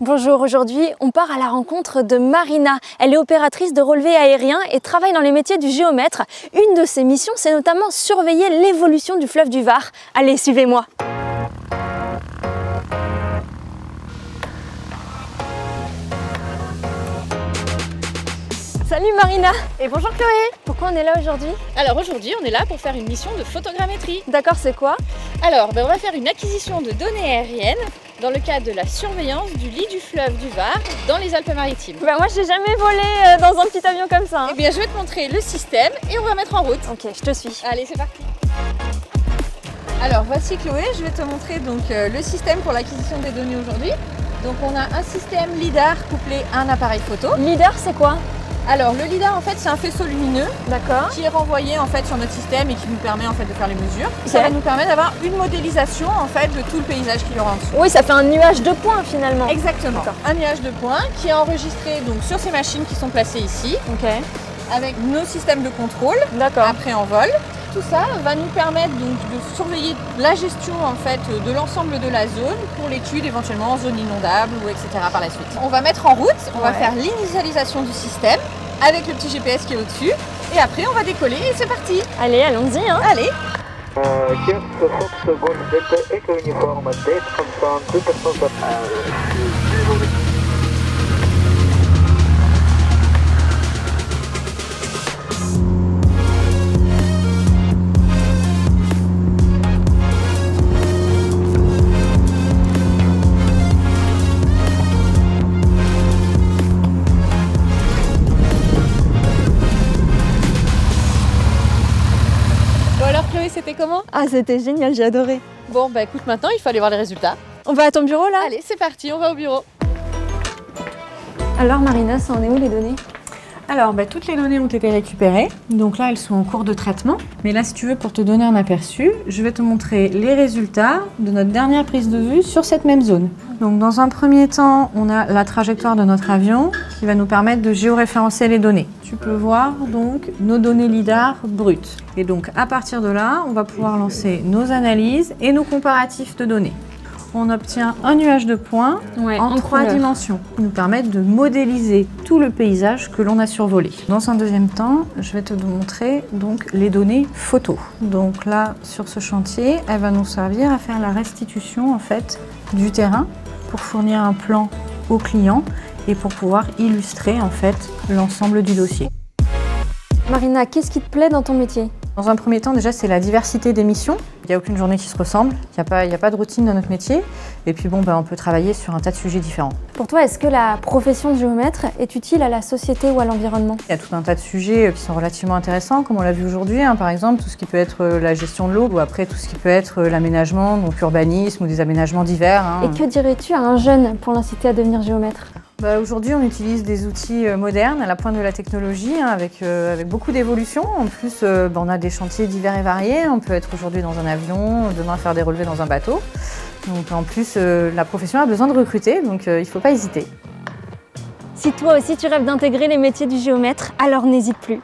Bonjour, aujourd'hui on part à la rencontre de Marina. Elle est opératrice de relevé aérien et travaille dans les métiers du géomètre. Une de ses missions, c'est notamment surveiller l'évolution du fleuve du Var. Allez, suivez-moi. Salut Marina! Et bonjour Chloé! Pourquoi on est là aujourd'hui? Alors aujourd'hui on est là pour faire une mission de photogrammétrie. D'accord, c'est quoi? Alors on va faire une acquisition de données aériennes dans le cadre de la surveillance du lit du fleuve du Var dans les Alpes-Maritimes. Moi j'ai jamais volé dans un petit avion comme ça. Eh bien je vais te montrer le système et on va mettre en route. Ok, je te suis. Allez, c'est parti! Alors voici Chloé, je vais te montrer donc le système pour l'acquisition des données aujourd'hui. Donc on a un système LiDAR couplé à un appareil photo. LiDAR c'est quoi? Alors le LiDAR en fait c'est un faisceau lumineux qui est renvoyé en fait sur notre système et qui nous permet en fait de faire les mesures. Ça va nous permettre d'avoir une modélisation en fait de tout le paysage qu'il y aura en dessous. Oui, ça fait un nuage de points finalement. Exactement. Un nuage de points qui est enregistré donc sur ces machines qui sont placées ici. Ok. Avec nos systèmes de contrôle après en vol. Tout ça va nous permettre donc de surveiller la gestion en fait de l'ensemble de la zone pour l'étude éventuellement en zone inondable ou etc. par la suite. On va mettre en route, on va faire l'initialisation du système avec le petit GPS qui est au-dessus et après on va décoller et c'est parti. Allez, allons-y hein. Allez. Alors Chloé, c'était comment? Ah, c'était génial, j'ai adoré. Bon bah écoute, maintenant il faut aller voir les résultats. On va à ton bureau là? Allez, c'est parti, on va au bureau. Alors Marina, ça en est où les données? Alors, toutes les données ont été récupérées, donc là elles sont en cours de traitement. Mais là, si tu veux, pour te donner un aperçu, je vais te montrer les résultats de notre dernière prise de vue sur cette même zone. Donc dans un premier temps, on a la trajectoire de notre avion qui va nous permettre de géoréférencer les données. Tu peux voir donc nos données LiDAR brutes. Et donc à partir de là, on va pouvoir lancer nos analyses et nos comparatifs de données. On obtient un nuage de points en 3 dimensions qui nous permettent de modéliser tout le paysage que l'on a survolé. Dans un deuxième temps, je vais te montrer donc les données photos. Donc là, sur ce chantier, elle va nous servir à faire la restitution en fait du terrain pour fournir un plan au client et pour pouvoir illustrer en fait l'ensemble du dossier. Marina, qu'est-ce qui te plaît dans ton métier? Dans un premier temps, déjà, c'est la diversité des missions. Il n'y a aucune journée qui se ressemble, il n'y a pas de routine dans notre métier. Et puis bon, on peut travailler sur un tas de sujets différents. Pour toi, est-ce que la profession de géomètre est utile à la société ou à l'environnement? Il y a tout un tas de sujets qui sont relativement intéressants, comme on l'a vu aujourd'hui, par exemple tout ce qui peut être la gestion de l'eau ou après tout ce qui peut être l'aménagement, donc urbanisme ou des aménagements divers. Et que dirais-tu à un jeune pour l'inciter à devenir géomètre? Aujourd'hui, on utilise des outils modernes à la pointe de la technologie avec beaucoup d'évolution. En plus, on a des chantiers divers et variés. On peut être aujourd'hui dans un avion, demain faire des relevés dans un bateau. Donc en plus, la profession a besoin de recruter, donc il ne faut pas hésiter. Si toi aussi tu rêves d'intégrer les métiers du géomètre, alors n'hésite plus.